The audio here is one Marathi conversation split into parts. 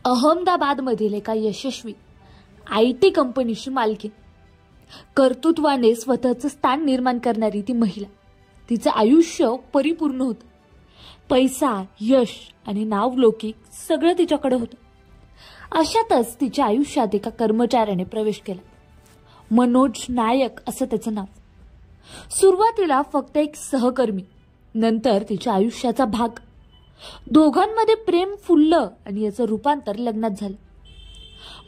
अहमदाबादमधील एका यशस्वी IT कंपनीची मालकीण, कर्तृत्वाने स्वतःचं स्थान निर्माण करणारी ती महिला. तिचं आयुष्य परिपूर्ण होतं. पैसा, यश आणि नावलौकिक सगळं तिच्याकडे होतं. अशातच तिच्या आयुष्यात एका कर्मचाऱ्याने प्रवेश केला. मनोज नायक असं त्याचं नाव. सुरुवातीला फक्त एक सहकर्मी, नंतर तिच्या आयुष्याचा भाग. दोघांमध्ये प्रेम फुललं आणि याचं रूपांतर लग्नात झालं.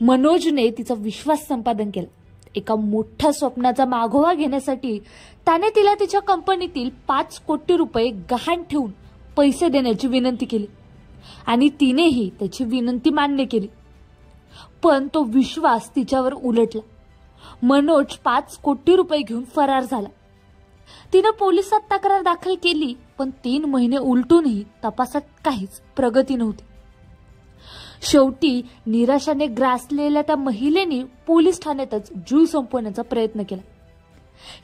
मनोजने तिचा विश्वास संपादन केला. एका मोठ्या स्वप्नाचा मागोवा घेण्यासाठी त्याने तिला तिच्या कंपनीतील 5 कोटी रुपये गहाण ठेवून पैसे देण्याची विनंती केली आणि तिनेही त्याची विनंती मान्य केली. पण तो विश्वास तिच्यावर उलटला. मनोज 5 कोटी रुपये घेऊन फरार झाला. तिने पोलिसात तक्रार दाखल केली, पण 3 महिने उलटूनही तपासात काहीच प्रगती नव्हती. शेवटी निराशाने ग्रासलेल्या त्या महिलेने पोलीस ठाण्यातच जीव संपवण्याचा प्रयत्न केला.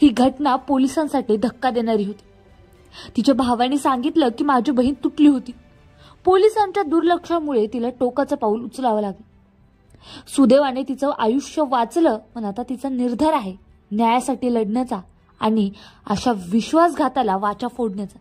ही घटना पोलिसांसाठी धक्का देणारी होती. तिच्या भावाने सांगितलं की माझी बहीण तुटली होती. पोलिसांच्या दुर्लक्षामुळे तिला टोकाचं पाऊल उचलावं लागलं. सुदैवाने तिचं आयुष्य वाचलं, पण आता तिचा निर्धार आहे न्यायासाठी लढण्याचा आणि अशा विश्वासघाताला वाचा फोडण्याचा.